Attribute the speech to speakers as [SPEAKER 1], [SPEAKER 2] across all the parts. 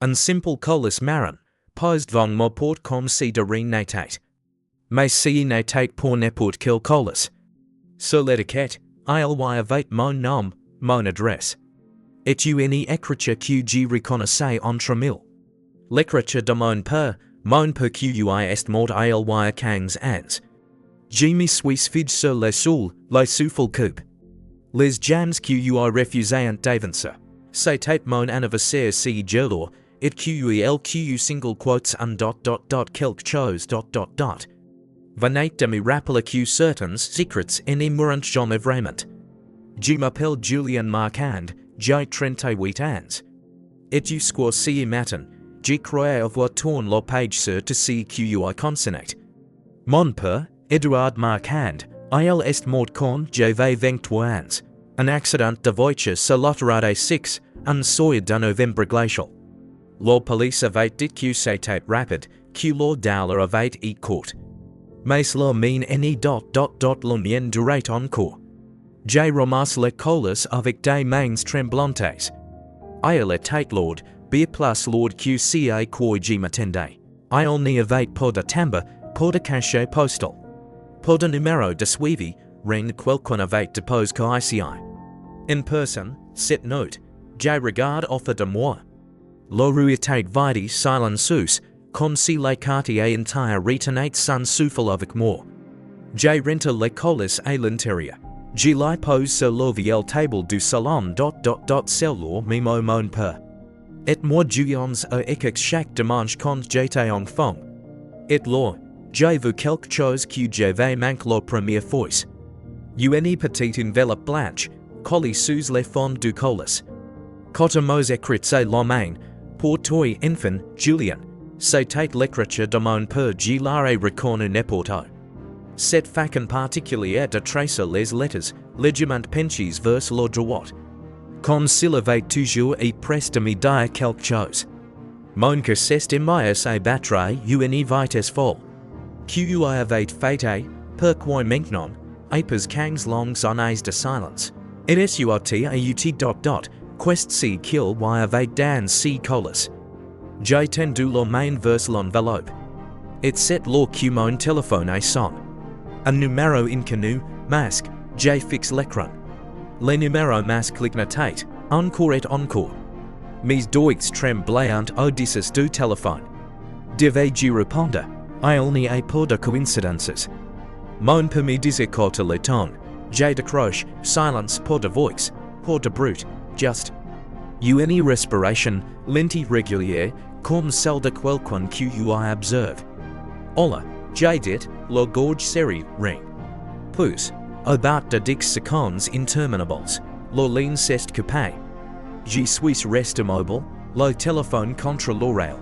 [SPEAKER 1] Un simple colis marin, posed von mo port com si de re natate. Mais si natate pour n'importe quel colis. Sur l'étiquette, il y avait mon nom, mon adresse. Et une écriture que je reconnaissais entre mille. L'écriture de mon père qui est mort il y a 15 ans. Je me suis fait sur le souffle coupe. Les jams qui refusé d'avancer. C'était mon anniversaire si jour-là, et que single quotes quelque chose. Venez de me rappeler que certains secrets ne mourant jamais vraiment. Je m'appelle Julien Marquand, j'ai 38 ans. Et jusqu'à ce matin, je croyais avoir tourné la page sur tout ce qui consonate. Mon père, Edouard Marquand, il est mort quand j'avais 23 ans. Un accident de voiture sur l'autoroute 6, un soir de novembre glacial. La police avait dit que c'était rapide, que la dollar avait été courte. Mais la mine le mien durait encore. J'ai ramassé les colis avec des mains tremblantes. Il était lourd, bien plus lourd que ce à quoi je m'attendais. Il n'y avait pas de timbre, pas de cachet postal. Pas de numéro de suivi, rien quelqu'un avait déposé ici. En personne, cette note, j'ai regardé autour de moi. La rue était vide silencieuse, comme si les quartiers entiers retenaient son souffle avec moi. J'ai rentré les colis à l'intérieur. Je les pose sur la vieille table du salon. C'est mimo mon père. Et moi jouions à échecs chaque dimanche quand j'étais enfant. Et là, j'ai vu quelque chose que j'avais manqué la première fois. Une petite enveloppe blanche, collée sous les fonds du colis. Cotomos écrits à la main, pour toi enfant, Julien. C'était l'écriture de mon père, je l'aurais reconnu n'importe où. Cette façon particulière de tracer les lettres, légèrement penchées vers la droite. Comme s'il avait toujours et presque de me dire quelque chose. Mon cœur s'estimait à battre à une vitesse folle. Qu'il y avait fait, pourquoi maintenant, après 15 longues années de silence. Et suat a quest qu'il y avait dans ces colis. J'ai tendu la main vers l'enveloppe. Et c'est là que mon téléphone sonne. Un numéro inconnu, masque, j'ai fixé l'écran. Les numéros masques clignotaient, encore et encore. Mes doigts tremblaient au-dessus du téléphone. Devais-je répondre? Il n'y a pas de coïncidences. Mon père me disait que le ton. J'ai décroché, silence, pas de voix, pas de brute, juste. Une respiration, lente régulière, comme celle de quelqu'un qui observe. Hola, j'ai dit, la gorge serrée, ring. Puis, about de 10 secondes interminables, la ligne s'est coupée. Je suis resté mobile, le téléphone contre l'oreille.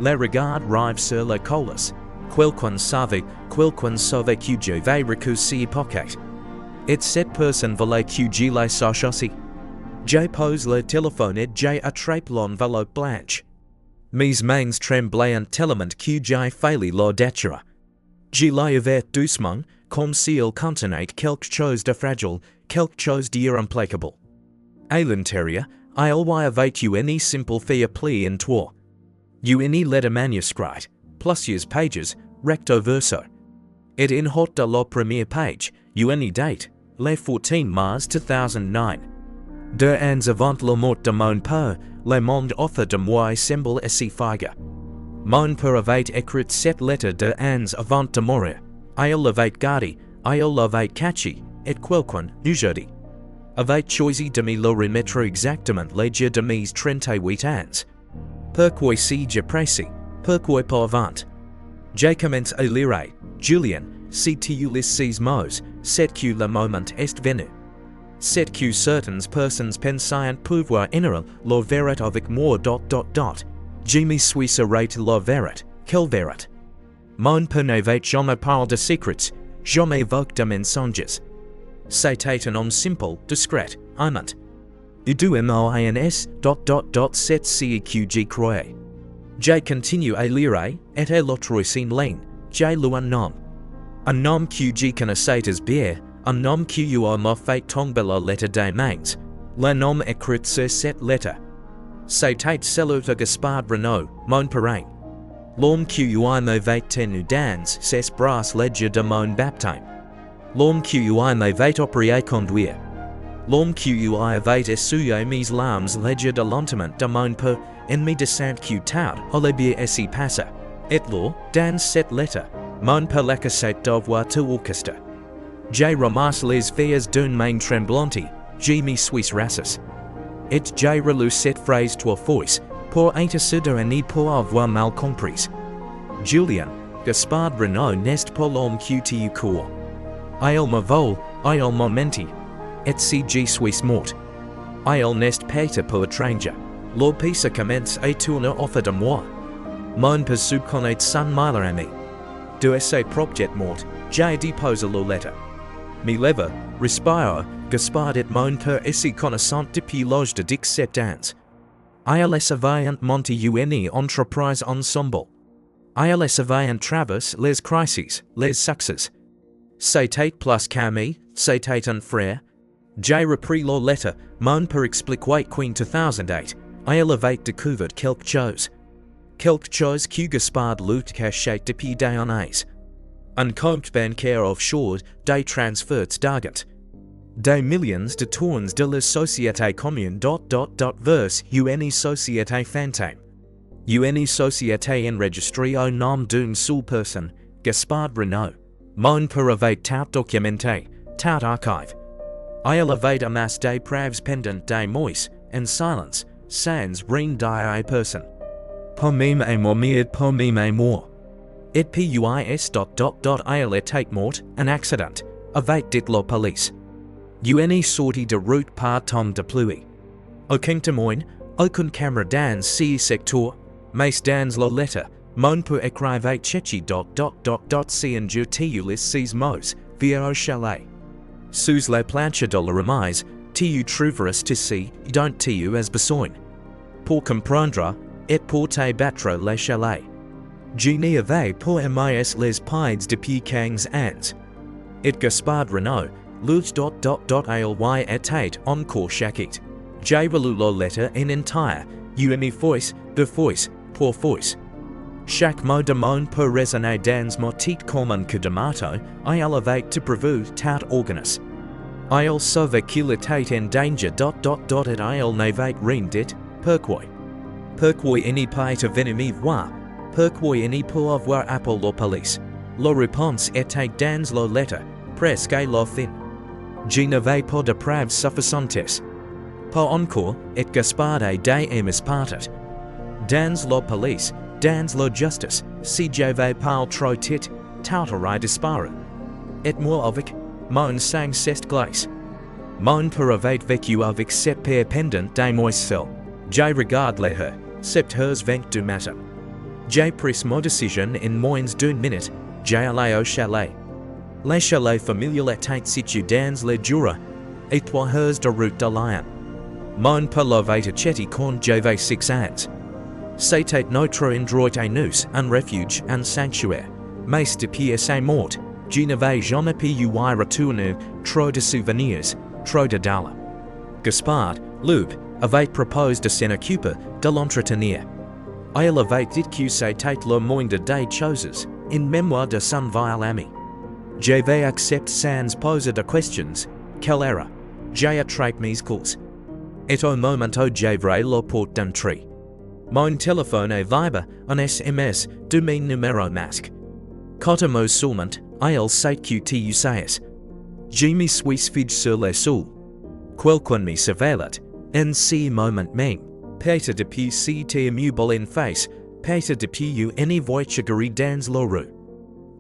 [SPEAKER 1] Les regards rivent sur le colis. Quelqu'un savait que j'avais reçu pocket. Et cette personne voulait que je les sache. J'ai posé le téléphone et j'ai attrapé l'enveloppe blanche. Mes mains tremblaient tellement que j'ai failli la détruire. Je l'ai ouvert doucement, comme s'il contenait quelque chose de fragile, quelque chose d'irréplacable. À l'intérieur, il y avait une simple feuille pliée en trois. Une lettre manuscrite, plusieurs pages, recto verso. Et en haut de la première page, une date, le 14 mars 2009. 2 ans avant la mort de mon père, le monde autour de moi semble assez faible. Mon père avait écrit cette lettre 2 ans avant de mourir. Il l'avait gardée, il l'avait cachée, et quelqu'un, aujourd'hui, avait choisi de me le remettre exactement le jour de mes 38 ans. Pourquoi si je pressé? Pourquoi pas avant? J'ai commencé à lire, Julien, si tu lis ces mots, c'est que le moment est venu. C'est que certaines personnes pensaient pouvoir ignorer la vérité avec moi. Je me suis arrêté la vérité. Quelle vérité? Mon père n'avait jamais parlé de secrets, jamais évoqué de mensonges. C'était un homme simple, discret, aimant. C'est ce que je croyais. J'ai continué à lire, et à la troisième ligne, j'ai lu un nom. Un nom que je connaissais bien, un nom qui m'a fait tomber la lettre des mains. Le nom écrit sur cette lettre. C'était salut à Gaspard Renault, mon parrain. L'homme qui m'avait tenu dans ses bras ledger de mon baptême. L'homme qui m'avait appris conduire. L'homme qui avait essuyé mes larmes ledger de lentement de mon peu ennemi de saint qui tout bien s'y passa. Et là, dans cette lettre, mon père la cassette d'avoir tout orchestre. J'ai ramassé les fers d'une main tremblante, j'ai mis suis rassus. Et j'ai relu cette phrase trois fois, pour intercéder et pour avoir mal compris. Julien, Gaspard Renault n'est pas l'homme qui tu crois. Il me vole, il m'a menti. Et si je suis mort. Il n'est pas pour étranger. Le pays commence à tourner autour de moi. Mon père subconnaît son meilleur ami. De ses propres morts, j'ai déposé la lettre. Mi lève, respire, Gaspard et mon père ici connaissant depuis l'âge de 17 ans. Il essayait monter une entreprise ensemble. Il essayait traverser les crises, les succès. C'était plus qu'ami, c'était un frère. J'ai repris la lettre, mon père expliquait qu'en 2008, il avait découvert quelque chose. Quelque chose que Gaspard l'eut caché depuis des années. Un compte bancaire offshore, des transferts d'argent. Des millions de tournes de la société commune vers une société fantôme. Une société enregistrée au nom d'une seule personne, Gaspard Renault. Mon père avait tout documenté, tout archive. Il avait amassé des preuves pendant des mois, en silence, sans rien dire à personne. Pas même à moi, pas même à moi. Et puis il était mort, un accident, avec dit la police. Une sortie de route par temps de pluie. Aucun témoin, aucune caméra dans ce secteur, mais dans la lettre, mon père écrivait cachet si un jour tu lis ces mots, viens au chalet. Sous la planche de la remise, tu trouveras ceci dont tu as besoin. Pour comprendre, et pour te battre le chalet. Je n'y avais pour mis les pieds depuis 15 ans. Et Gaspard Renault, il était encore choqué. J'ai relu la lettre en entière, une fois, deux fois, trois fois. Chaque mot de mon père résonnait dans ma tête comme un coup de marteau, il avait tout prévu, tout organisé. Il savait qu'il était en danger, et il n'avait rien dit, pourquoi? Pourquoi il n'est pas venu me voir? Pourquoi il n'est pas avoir appelé la police? La réponse était dans la lettre, presque à la fin. Je n'avais pas de preuves suffisantes. Pas encore, et Gaspard a des amis partis. Dans la police, dans la justice, si j'avais pas trop tit, tout aurait disparu. Et moi avec, mon sang s'est glacé. Mon père avait vécu avec cette père pendant des mois seul. J'ai regardé her, 7h20 du matin. J'ai pris ma décision en moins d'une minute, j'ai allé au chalet. Le chalet familial était situé dans les Jura, et 3 heures de route de Lyon. Mon père l'avait acheté quand j'avais 6 ans. C'était notre endroit à nous, un refuge, un sanctuaire. Mais depuis sa mort, je n'avais jamais pu y retourner, trop de souvenirs, trop de dollars. Gaspard, lui, avait proposé de s'en occuper, de l'entretenir. Il avait dit que c'était le moindre des choses, en mémoire de son vieil ami. J'avais accepté sans poser de questions, quelle era, j'ai attrapé mes courses. Et au moment où j'ouvrais la porte d'entrée, mon téléphone a vibré un SMS de mon numéro masque. Quand seulement, il sait que tu sais. Je me suis figé sur les sous. Quelqu'un me surveillait, en ce moment même. Peut-être depuis si t'es mobile en face, peut-être depuis une voiture garée dans la rue.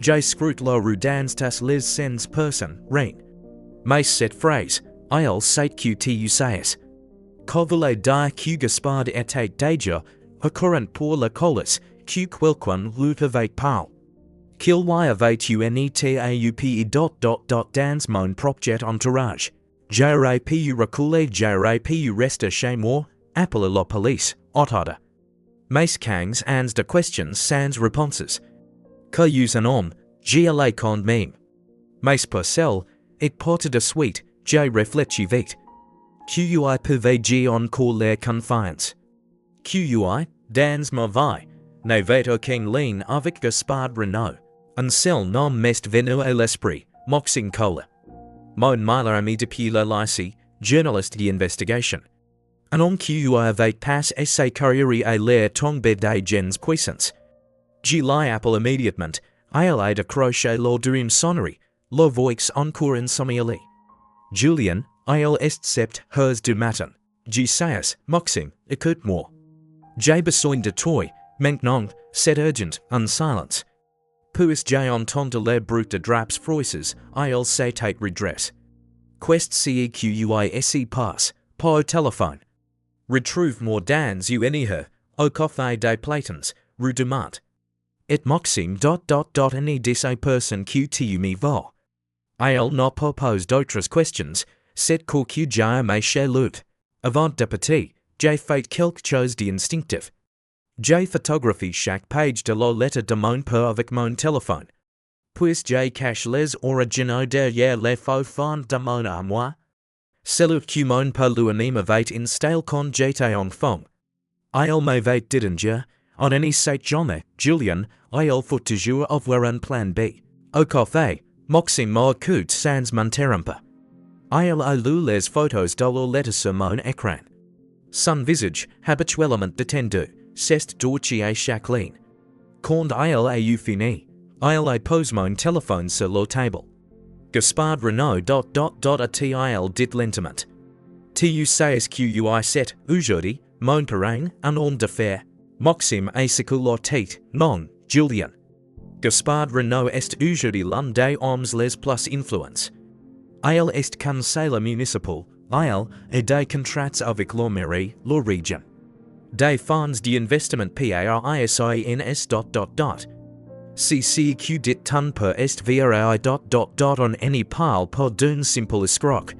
[SPEAKER 1] J'ai scruté la rue dans tas les sans personne, rien. Mais cette phrase, il sait que tu sais. Quand voulait dire que Gaspard était déjà au courant pour la colis, que quelqu'un lui avait parlé. Qu'il y avait une dans mon propre entourage. J'aurais pu reculer, j'aurais pu rester chez moi, appeler la police, attendre. Mais 15 ans de questions sans réponses. Que use un homme, j'y allais quand même. Mais pour celle, et porte de suite, j'ai réfléchi vite. Qu'il y avait encore les confiance. Qu'Il Dans ma vie, ne veto qu'en ligne avec Gaspard Renaud, un seul nom m'est venu à l'esprit, moxing cola. Mon meilleur ami depuis le lycée, journaliste d'investigation. Un homme qui avait passé ses carrières à l'air tombé des gens puissants. Je l'ai appelé immédiatement, il a décroché lors d'une sonnerie, la voix encore insomniaque. Julien, il est 7 heures du matin. Je sais, Moxim, écoute-moi. J'ai besoin de toi, maintenant, c'est urgent, en silence. Puis j'ai entendu les bruits de draps froisses, il s'était redressé. Qu'est-ce qui se passe, par téléphone. Retrouve-moi dans une au café des Platons, rue de Mont. Et Moxim ... any de ces personnes qui tu me va. Il n'a pas posé d'autres questions, c'est que j'ai aimé chez lui. Avant de partir, j'ai fait quelque chose d'instinctif. J'ai photographié chaque page de la lettre de mon père avec mon téléphone. Puis j'ai caché les originaux derrière les faux fonds de mon armoire. Celui que mon père lui m'avait installé quand j'étais enfant. Il m'avait dit un jour, en any cette journée, Julien, il faut toujours avoir un plan B. Au café, Moxim m'écoute sans m'interrompre. Il a lu les photos de la lettre sur mon écran. Son visage, habituellement détendu, s'est dorti à chaque ligne. Quand il a eu fini, il a posé mon téléphone sur la table. Gaspard Renaud ... a-t-il dit lentement. Tu sais qu'il y set aujourd'hui, mon parrain, un homme d'affaires. Moxim a secoué la tête, non, Julien. Gaspard Renaud est aujourd'hui l'un des hommes les plus influents. Il est conseiller municipal, il a des contrats avec la mairie, la région. Des fonds d'investissement PARISINS ... CCQ dit ton père est VRI ... on any parle pas d'un simple escroc.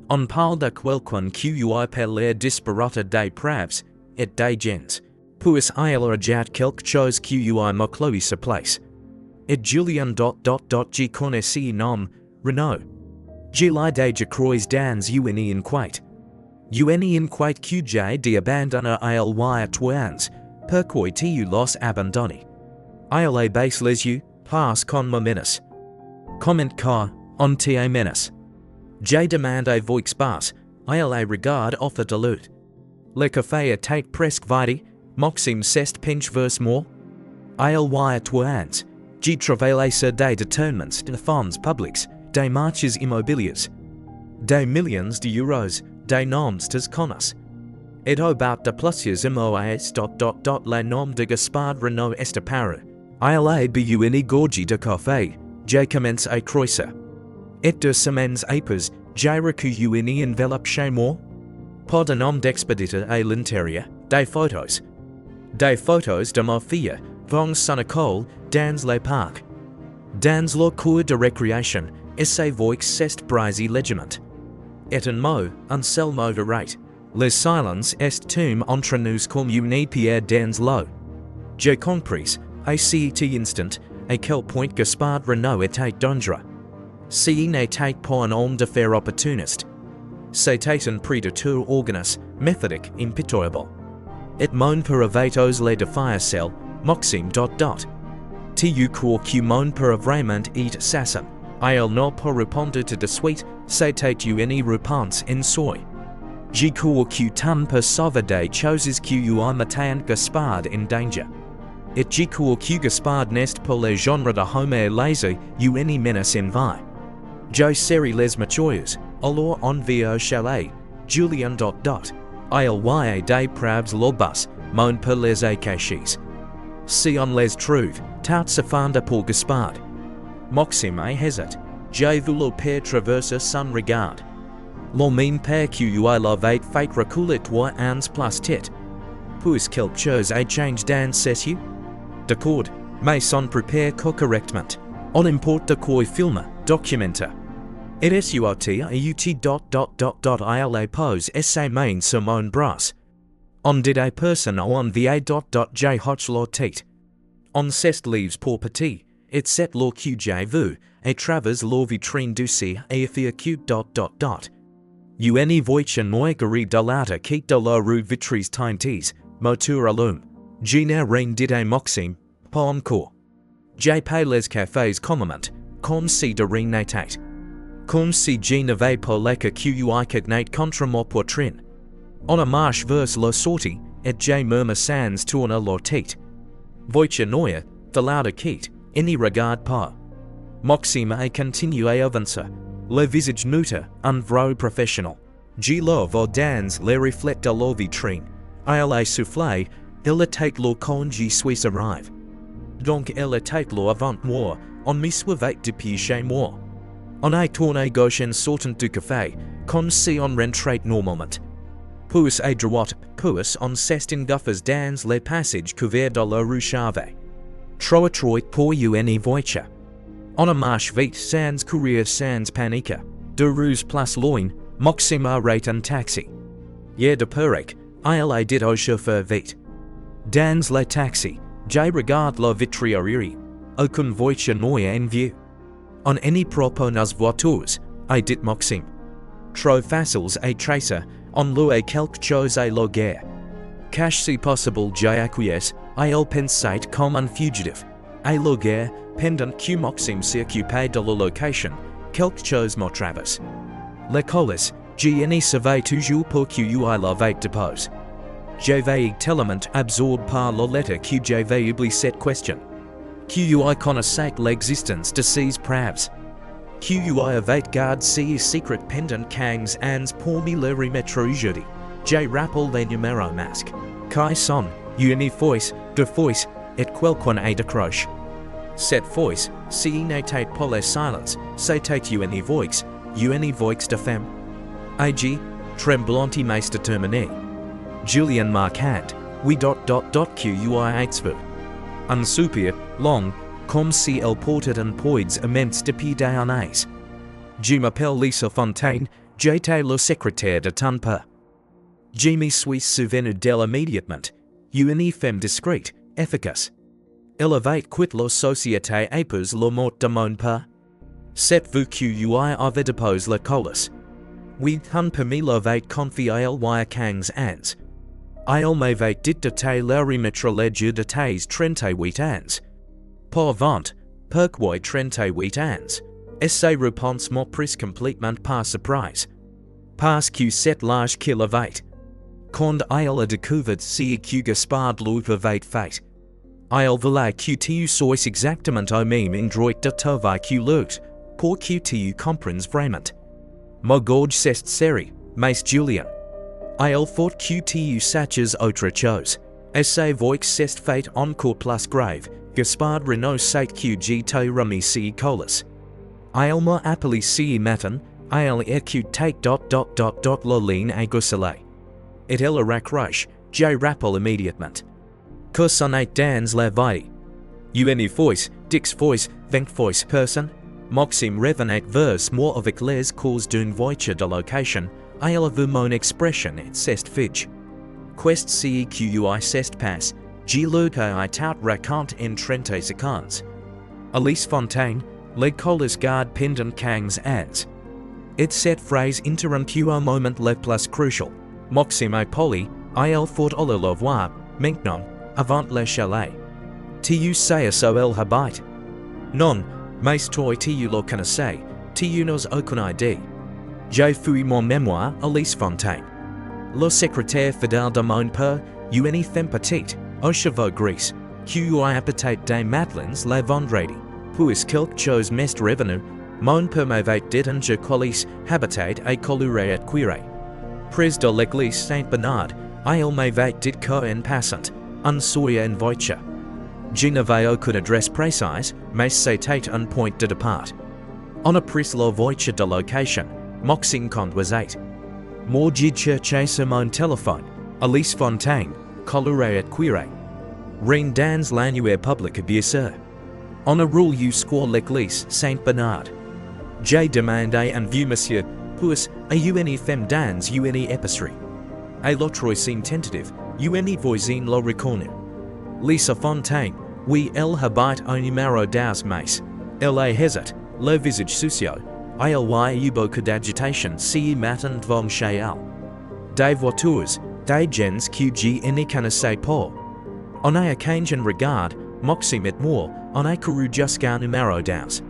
[SPEAKER 1] On parle de quelqu'un qui per l'air disparate des preuves, et des gens. Puis il regarde quelque chose qui me cloue sa place. Et Julien ... je connaissais nom, Renaud. Je l'ai déjà croisé dans une inquiète. Une inquiète que j'ai d'abandonner il y a 3 ans, pourquoi tu l'as abandonné? Il a baissé les yeux, parce qu'on me menace. Comment car, on te menace? J'ai demandé voix basse, il a regardé off de l'autre. Le café était presque vide, Moxim s'est penché vers moi. Il y a 3 ans, j'ai travaillé sur des détournements de fonds publics, des marches immobilières, des millions d'euros, des noms de connais. Et au bas de plusieurs mois ... le nom de Gaspard Renaud est apparu. Il a bu une gorgée de café, j'ai commencé à croiser. Et 2 semaines après, j'ai recueilli une enveloppe chez moi. Pas de nom d'expéditeur à l'intérieur, des photos. Des photos de ma fille, vont son école, dans les parcs. Dans la cour de récréation, et ses voix s'est brisé légèrement. Et un seul mot vrai. Le silence est tombé entre nous comme une pierre dans l'eau. J'ai compris, à cet instant, à quel point Gaspard Renaud était dangereux. S'il n'était pas un homme d'affaires opportuniste. C'était un prédateur organiste, méthodique, impitoyable. Et mon père avait osé les défier seul, Moxim ... Tu crois que mon père vraiment est assassin? Il n'a pas répondu tout de suite, c'était une réponse en soi. Je crois que ton père sauve des choses qui mettent Gaspard en danger. Et je crois que Gaspard n'est pas le genre de homme à laisser une menace en vie. Je serai les matures, alors on va au chalet, Julien ... Il y a des preuves là-bas, mon père les a cachées. Si on les trouve, tout se fonde pour Gaspard. Moxim hésite. J'ai vu le père traverser son regard. Le même père qui l'avait fait reculer 3 ans plus tôt. Puis quelque chose a changé dans ses yeux. D'accord, mais on prépare correctement. On importe de quoi filmer, documenter. Et SUAT AUT ... il pose ses mains sur mon bras. On dit à personne on va ... j'ai hoche la tête. On s'est livres pour petit, et c'est là que j'ai vu, à travers la vitrine du C et fait cute ... Une voiture noire de l'autre quitte de la rue Vitry's Tintes, motur alum, gina rein dite moxim, pas encore. J pas les cafés commandement, comme si de rein natate. Comme si je n'avais pas leca Qu'Il cognate contre ma poitrine. On a marche vers la sortie, et je murmure sans tourner la tête. Voiture noire, de laude quitte, n'y regarde pas. Moxim et continue à avancer. Le visage neutre, un vrai professionnel. Je love aux dans les reflets de la vitrine. Il est soufflé, il était le quand je suis arrivé. Donc il était le avant moi, on me suivait depuis chez moi. On a tourné gauche en sortant du café, comme si on rentrait normalement. Puis à droite, puis on s'est engouffé dans les passages couverts de la rue Charvet. Trop étroit pour une voiture. On a marche vite sans courir sans panique. De rue place loin, Moxim arrête un taxi. Hier de Perec, il a dit au chauffeur vite. Dans le taxi, je regarde la vitre arrière. Aucune voiture noire en vue. On any propos nas voitures, I dit Moxim. Trop faciles à tracer, on loue quelque chose à la guerre. Cache si possible j'acquiesce, il pensait comme un fugitif. À la guerre, pendant que Moxim s'occupait de la location, quelque chose me traverse. Les colis, je n'y savais toujours pour Qu'Il l'avait déposé. J'avais tellement absorbé par la lettre que j'avais oublié cette question. Qu'Il connaissait l'existence de ces preuves. Qu'Il avait gardé ces secrets pendant 15 ans pour me les remettre aujourd'hui. J'ai rappelé les numéros masques. Qui sont, une fois, deux fois, et quelqu'un a décroché. Cette fois, si n'était pas les silences, c'était une voix de femme. Ag, tremblante mais déterminée. Julien marquant, oui. Qu'Il vu. Un soupir, long, comme si elle portait un poids immense depuis des années. Je m'appelle Élise Fontaine, j'étais le secrétaire de ton père. Je me suis souvenu d'elle immédiatement, une femme discrète, efficace. Elle avait quitté la société après la mort de mon père. C'est vous Qu'Il avait déposé le colis. Oui, un permis l'avait confié à elle 15 ans. Il m'avait dit de te la remettre le jour de tes 38 ans. Pour vente, pourquoi 38 ans? Et ses réponses m'ont pris complètement par surprise. Parce que c'est l'âge qu'il avait. Quand il a découvert ce que Gaspard lui avait fait, il voulait que tu sois exactement au même endroit de ta vie que l'autre, pour que tu comprennes vraiment. Ma gorge s'est serrée, mais Julien. Il faut que tu saches autre chose. Et sa voix s'est fait encore plus grave. Gaspard Renault sait que je t'ai remis ce colis. Il m'a appelé ce matin, il écoutait la ligne à Gosselin. Et il raccroche, je rappelle immédiatement. Que c'en est dans la vie. Une fois, 10 fois, 20 fois personne. Moxim revenait vers moi avec les causes d'une voiture de location. Il a vu mon expression et s'est fige. Quest ce Qu'Il s'est passe, je le ai tout raconte en 30 secondes. Élise Fontaine, les colis garde pendant 15 ans. Et cette phrase interrompue un moment le plus crucial. Moxim est poli, il faut aller le voir, maintenant, avant le chalet. Tu sais où elle habite? Non, mais toi tu le connaissais, tu n'as aucune idée. J'ai fouillé mon mémoire, Élise Fontaine. Le secrétaire fidèle de mon père, une femme petite, aux cheveux gris, qui a peut-être des madeleines le vendredi. Puis quelque chose m'est revenu, mon père m'avait dit un colis habitait et coloré et cuiré. Prise de l'église Saint-Bernard, il m'avait dit qu'en passant, un soir en voiture. Je n'avais aucune adresse précise, mais c'était un point de départ. On a pris la voiture de location. Moxim conduisait. Moi je cherchais sur mon téléphone, Élise Fontaine, coloré et cuiré. Rien dans l'annuaire public bien sûr. On a roulé square l'église Saint-Bernard. J'ai demandé un vieux monsieur, puis a une femme dans une épicerie. Et l'autre signe tentative, une voisine le reconnut. Élise Fontaine, oui elle habite un numéro 10 mais, elle hésite, le visage soucieux. Il y a eu beaucoup d'agitation ce matin devant chez elle. Des voitures, des gens qui ne connaissaient pas. On a occasion regard, moxim et mort, on a couru jusqu'à numéro 12.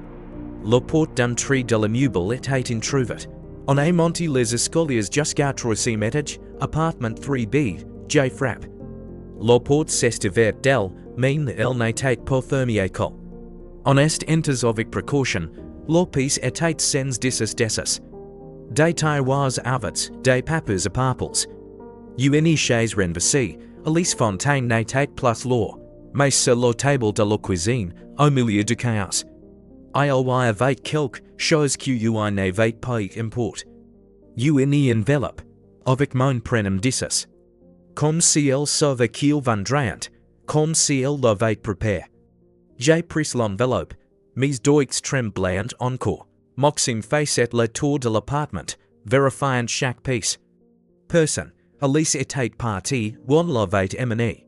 [SPEAKER 1] La porte d'entrée de l'immeuble était introuverte. On a monté les escaliers jusqu'à troisième étage, appartement 3B, J frappe. La porte s'est ouverte d'elle, mais elle n'était pas fermée que. On est enters avec précaution, la pièce était sans dessus. Des tiroirs ouverts, des papiers éparpillés. Une chaise renversée, Élise Fontaine n'était plus là, mais sur la table de la cuisine, au milieu du chaos. Il y avait quelque chose qui n'avait pas import. Une enveloppe, avec mon prénom dessus. Comme si elle savait qu'il vendrait, comme si elle l'avait préparé. J'ai pris l'enveloppe, mes doigts tremblaient encore. Moxim faisait le tour de l'appartement, vérifiant chaque pièce. Personne, Élise était partie, on l'avait emmené.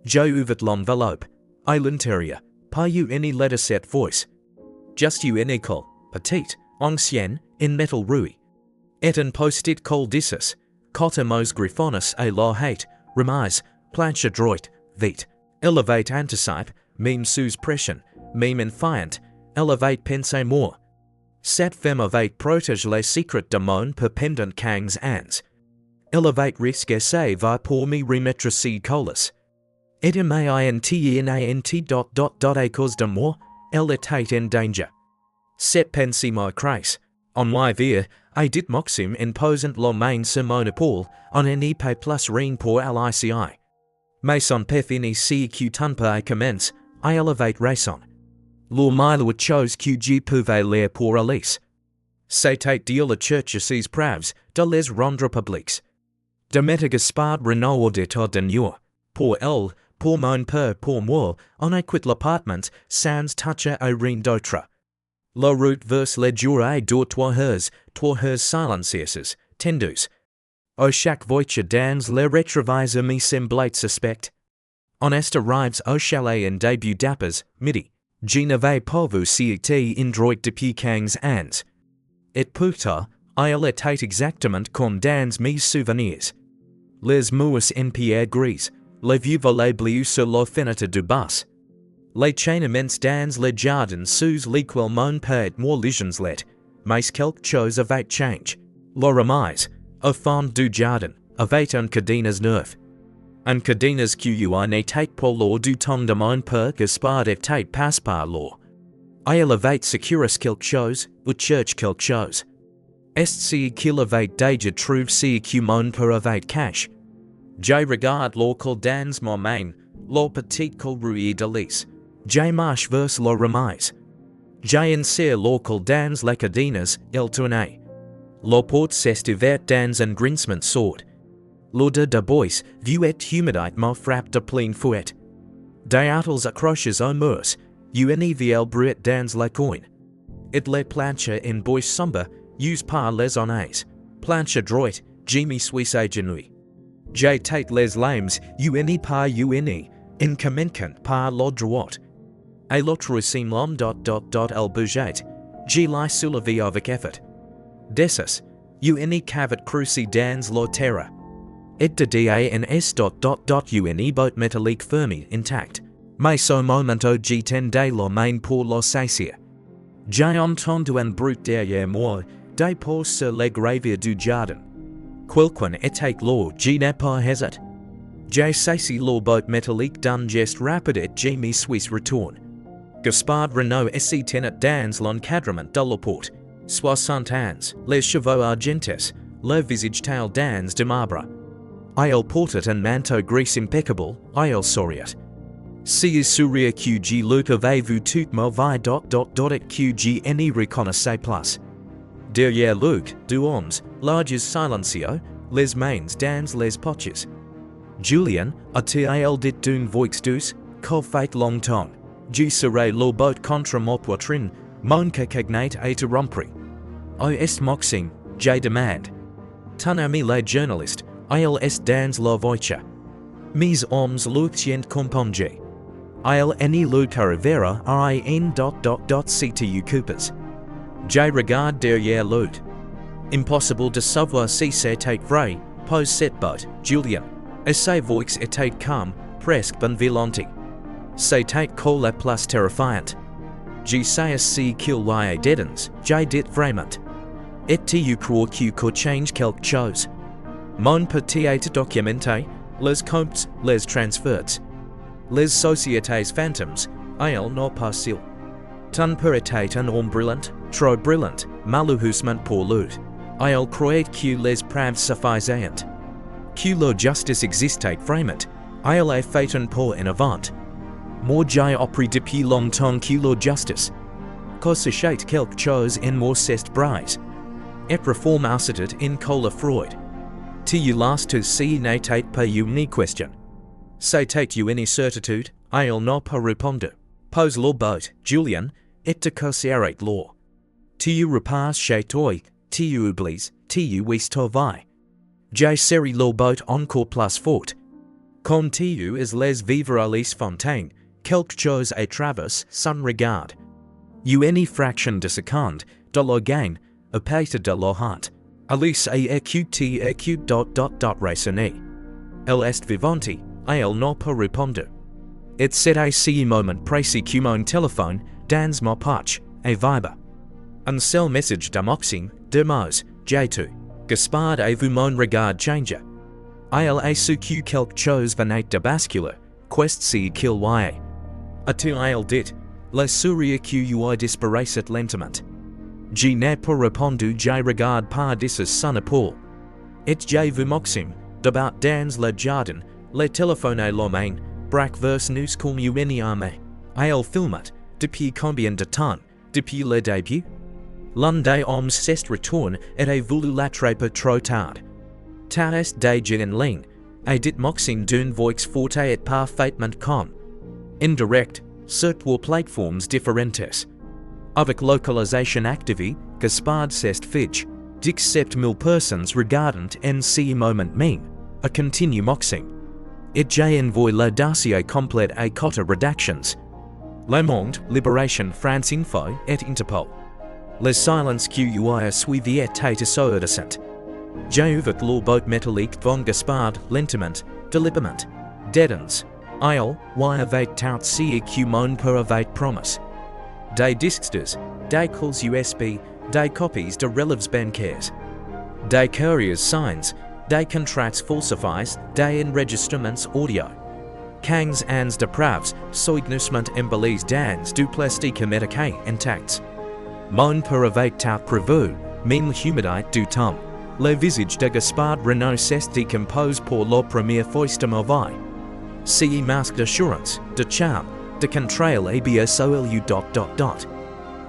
[SPEAKER 1] J'ai ouvert l'enveloppe. À l'intérieur, pas une lettre cette fois. Just une école, petite, ancienne, in métal rouillé. Et un post-it col dessus, cotemos griffonus et la hate, remise, planche droite, vite. Elevate anticipe, meme sous pression, meme infiant, elevate pensée more. Cette femme avait protège les secrets de mon pendant 15 ans. Elevate risque essaye va pour me remettre ces colis. Et int à cause de moi, elle était en danger. Cette pensée me crasse. En y vire, et dit moxim en posant la main sur mon épaule, on n'y pas plus rien pour l'ICI. Mais son pef ini si que tanpa commence, I elevate raison. L'or milo chose que je pouvais lire pour Élise. C'était de la church ses preuves, de les rendre publics. De mettre Gaspard Renaud auditeur de nous. Pour elle, pour mon père, pour moi, on a quitté l'appartement sans toucher à rien d'autre. La route vers les jours door 3 heures silencieuses, tendues. Au chaque voiture dans les rétroviseurs me semblait suspect. On est arrives au chalet en début d'après midi. Je n'avais pas vu si était indroit depuis 15 ans. Et pourtant, il était exactement comme dans mes souvenirs. Les mouches en pierre grise, les vieux volets bleus sur la fenêtre du bas. Les chainements dans les jardins sous lesquels mon père moi légions let, mais quelque chose avait changé. La remise, au fond du jardin, avait un cadenas neuf. Un cadenas qui n'était pas là du temps de mon père Gaspard était passe par là. Il avait sécurus quelque chose, ou cherche quelque chose. Est-ce qu'il avait déjà trouvé ce que mon père avait caché? Je regarde la col dans ma main, la petite col rouillée d'Élise. Je marche vers la remise. J'insère la col dans les cadenas, il tourne. La porte s'est ouverte dans un grincement sourd. L'odeur de bois, vieux et humide m'a frappé de plein fouet. Des attles accrochés aux murs, une viel bruit dans la coin. Et les planches en bois sombre, usées par les honnêtes. Planche droite, je me suis agenouillé. J'ai tête les lames, une par une, incommençant par la droite. Et l'autre simlam elle bougeait. Je l'ai soulevé avec effort. Dessus, une cavite creusée dans la terre. Et de une botte métallique fermée intact. Mais au moment où je tendais la main pour la saisir, j'ai entendu un bruit derrière moi, des pas sur les graviers du jardin. Quelqu'un était là, je n'ai pas hésité. J'ai saisi la botte métallique d'un geste rapide et je me suis retourné. Gaspard Renaud était dans l'encadrement de la porte. 60 ans, les cheveux argentés, le visage teint dans de marbre. Il portait un manteau gris impeccable, il souriait. Si sourire que je l'avais vu tout mauvais et que je n'y reconnaissais plus. Derrière Luc, deux hommes, larges silencieux, les mains dans les poches. Julien, a-t-il dit d'une voix douce, qu'au fait longtemps, je serai le bout contre ma poitrine, mon cacagnate est rompre. O est moxing, je demande. Ton ami le journaliste, il est dans la voiture. Mes hommes le tient compongé. Il n'y le caravera si tu coupes. Je regarde derrière l'autre. Impossible de savoir si c'était vrai, pose cette boîte, Julien. Essaye voix était calme, presque bienveillante. C'était la plus terrifiante. Je sais si qu'il y a dedans, j'ai dit vraiment. Et tu crois que could change quelque chose? Mon petit documenté, les comptes, les transferts, les sociétés fantômes, il n'est pas facile. Ton père était un homme brillant, trop brillant, malheureusement pour lui. Il croyait que les preuves suffisaient. Que la justice existait vraiment, il a fait un pas en avant. Moi j'ai appris depuis longtemps que la justice, que c'est quelque chose en moi c'est brise. Et reforme asserted in cola Freud. Tu last to see n'était pas une question. C'était une certitude, il n'a pas répondu. Pose la boîte, Julien, et te casserait l'or. Tu repasses chez toi, tu oublies, tu travail. J'ai serré la boîte encore plus fort. Comme tu es les vivre Élise Fontaine, quelque chose à travers son regard. Une fraction de seconde, de la gain, a pâte de la honte. Élise a écouté raisonné. Elle est vivante, il n'a pas répondu. Et c'est à ce moment précis que mon téléphone, dans ma poche, a vibre. Un seul message de Maxime, de mots, j'ai tout. Gaspard a vu mon regard changer. Il a su que quelque chose venait de basculer, qu'est-ce qu'il y a. A-tu il dit, la souris que a disparaissait lentement. Je n'ai pas répondu, je regarde par dessus son épaule. Et j'ai vu Maxime, debout dans le jardin, le téléphone à la main, braque vers nous comme une arme. Il filmait, depuis combien de temps, depuis le début? L'un des hommes s'est retourné et a voulu l'attraper trop tard. Taras déjà en ligne, a dit Maxime d'une voix forte et parfaitement calme. Indirect, sur trois plateformes différentes. Avec localisation activée, Gaspard s'est fige, d'except 1000 personnes regardant en ce moment même, a continue Maxime. Et j'ai envoyé le dossier complet à 4 rédactions. Le Monde, Libération, France Info et Interpol. Les silences qu'il y a suivi étaient assourdissants. J'ai ouvert la boîte métallique von Gaspard lentement, délibérément. Dedans, il y avait tout ce que mon père avait promis. Des disques, des clés USB, des copies de relèves bancaires, des couriers signs, des contrats falsifiés, des enregistrements audio. 15 ans de preuves, soigneusement embellies dans du plastique médical intacts. Mon père avait tout prévu, même l'humidité du temps. Le visage de Gaspard Renault s'est décomposé pour la première fois de ma vie. Ce masque d'assurance, de charme, de contrôle ABSOLU.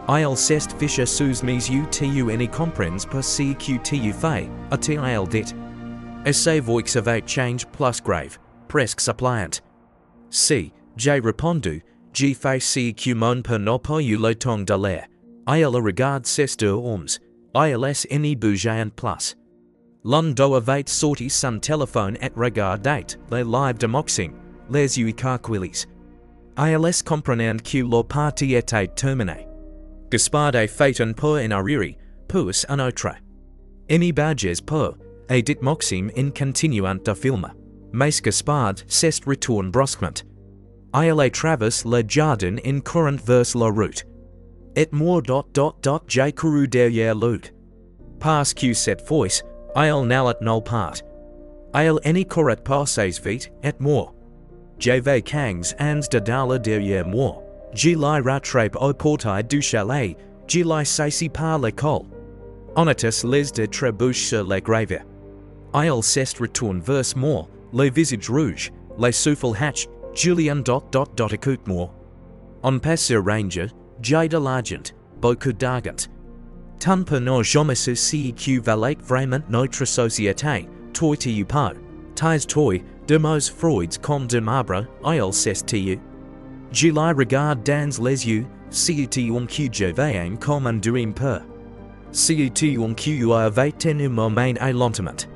[SPEAKER 1] Il s'est fiché sous mes yeux tu ne comprends pas ce que tu fais, a-t-il dit. Et sa voix avait changé plus grave, presque suppliante. Si, j'ai répondu, j'ai fait ce que mon père n'a pas eu le temps de l'air. Il regarde ces deux hommes, il ne bougeait plus. L'un d'eux avait sorti son téléphone et regardait les lives de Maxime, les yeux écarquillés. Il comprenant que la partie était terminée. Gaspard a fait un pas en arrière, puis un autre. Ne bougez pas, a dit Maxime en continuant de filmer. Mais Gaspard s'est retourné brusquement. Il a traversé le jardin en courant vers la route. Et moi j'ai couru derrière lui. Parce que cette fois, il n'allait nulle part. Il ne courait pas assez vite, et moi. J'avais 15 ans de dalle derrière moi. Je l'ai rattrapé au portail du chalet, je l'ai saisi par l'école. On était les de trébuches sur les graviers. Il s'est retourné vers moi, le visage rouge, les souffles hatch, Julien. Écoute-moi. On passe ranger, j'ai de l'argent, beaucoup d'argent. Ton père n'a jamais su ce que valait vraiment notre société, toi tu pas. Tais toi, de mots Freuds comme de marbre, il s'est tu. Je la regarde dans les yeux, c'était que j'avais comme un dream peur. C'était que avait tenu ma main à lentement.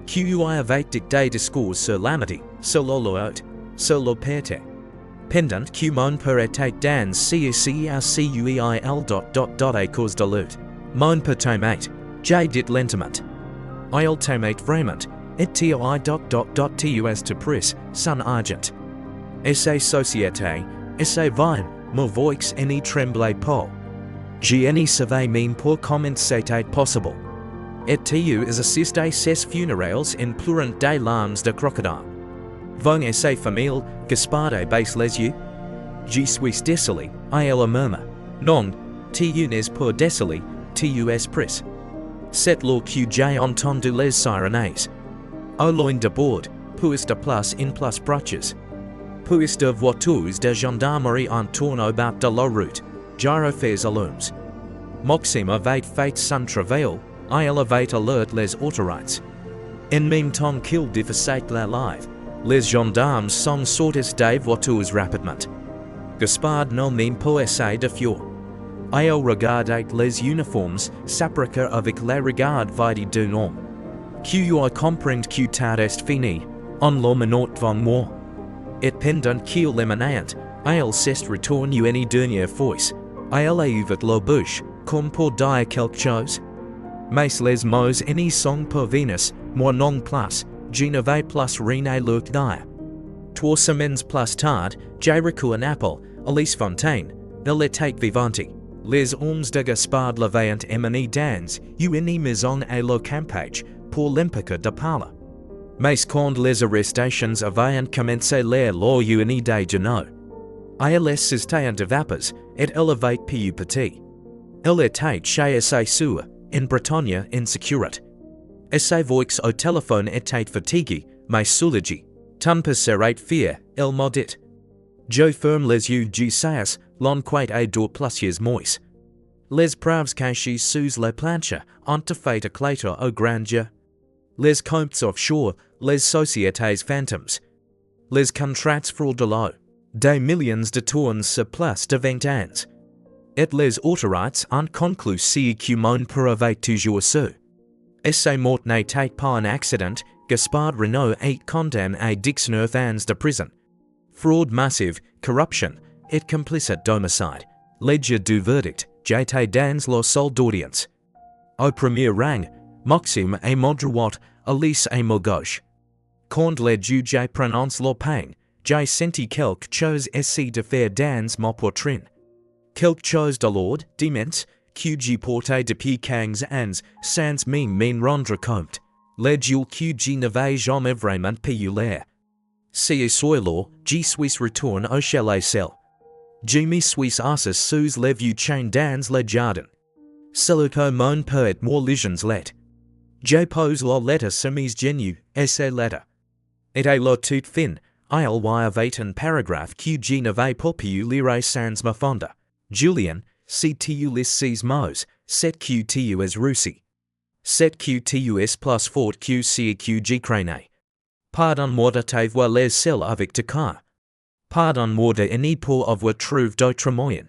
[SPEAKER 1] Que avait dicté discours sur l'amitié, sur la sur la perte. Pendant que mon père était dans CUIL. À cause de l'autre. Mon père t'aimait, j'ai dit lentement. Il t'aimait vraiment, Et toi. Tu pris, son argent. Essaye société, essaye vine, me voix any tremble po. Any savait mean pour comment c'était possible. Et tu is assisté ses funérailles in pleurant des larmes de crocodile. Vong essaye famille, gaspardé base les yeux. Je suis désolé, il murmure. Non, tu n'es pour désolé, tu es pris. C'est lo que j'ai entendu les sirènes. Au loin de bord, puis de place in place braches. Puis de voitures de gendarmerie en tournabout de la route, gyrophares allumes. Maxime avait fait son travail, il avait alert les autorités. En même temps qu'il diffusait la live, les gendarmes sont sortis des voitures rapidement. Gaspard n'a même pas essayé de fuir. Il regardait les uniformes s'appliquer avec le regard vide d'un homme. Qu'il comprend que tout est fini, on le minute devant moi. Et pendant qu'il émanait, il s'est retourné une dernière fois. Il a ouvert la bouche, comme pour dire quelque chose. Mais les mots n'y sont pas venus, moi non plus, je n'avais plus rien à leur dire. 3 semaines plus tard, j'ai reçu un appel, Élise Fontaine, elle était vivante. Les hommes de Gaspard l'avaient emmené dans une maison à la campagne pour l'empêcher de parler. Mais quand les arrestations avaient commencé l'air lors une idée de no. Il était en vapeurs, et elle avait pu petit. Elle était chez ses soeurs, en Bretagne insécurite. Et ses voix au téléphone étaient fatiguées, mais soulagées. Tant pas serait fier, elle m'a dit. Je ferme les yeux du sais, l'enquête est deux plusieurs mois. Les preuves cachées sous les planches ont fait éclater au grand jeu. Les comptes offshore, les sociétés fantômes. Les contrats frauduleux. Des millions de tonnes sur place de 20 ans. Et les autorités ont conclu ce que mon père avait toujours su. Et ce mort n'était pas un accident, Gaspard Renault est condamné à 19 ans de prison. Fraude massive, corruption, et complicite d'homicide. Ledger du verdict, j'étais dans la salle d'audience. Au premier rang, Maxime et ma droite, Élise et ma gauche. Quand le juge prononce la peine, j'ai senti quelque chose essayer de faire dans ma poitrine. Quelque chose de lourd, d'immense, que j'ai porté depuis 15 ans, sans même m'en rendre compte. Le jour que je n'avais jamais vraiment pu l'air. C'est soir-là, je suis retourné au chalet seul. Je me suis assis sous les vieux chênes dans le jardin. C'est que mon père et moi lisions lettre. Je pose la lettre sur mes genoux, et c'est lettre. Et la toute fin, il y avait un paragraphe que je n'avais pas pu lire sans me fonder. Julien, si tu lis ces mots, c'est que tu es reçu. C'est que tu es plus fort que ce que je craignais. Pardonne-moi de t'avoir les seuls avec te car. Pardonne-moi de n'y pas avoir trouvé d'autres moyens.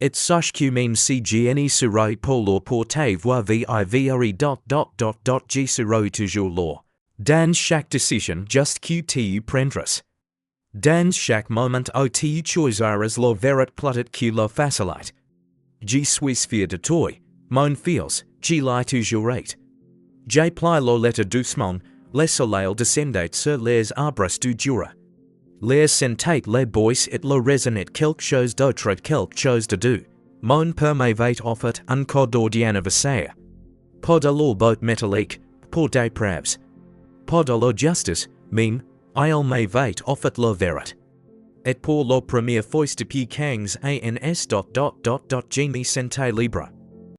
[SPEAKER 1] Et sache que même si je n'y serai pas là pour t'avoir vu, je serai toujours là. Dans chaque décision juste que tu prendras. Dans chaque moment où tu choisiras la vérité plutôt que la facilité. Je suis fier de toi, mon fils, je l'ai toujours été. J'ai plié la lettre doucement, le soleil descendait sur les arbres du Jura. L'air sentait les bois et le résonnait quelque chose d'autre, quelque chose de doux. Mon père m'avait offert un cadeau d'anniversaire. Pas de la botte métallique, pas des preuves. Pas de la justice, même, il m'avait offert la vérité. Et pour la première fois depuis 15 ans, je me sentais libre.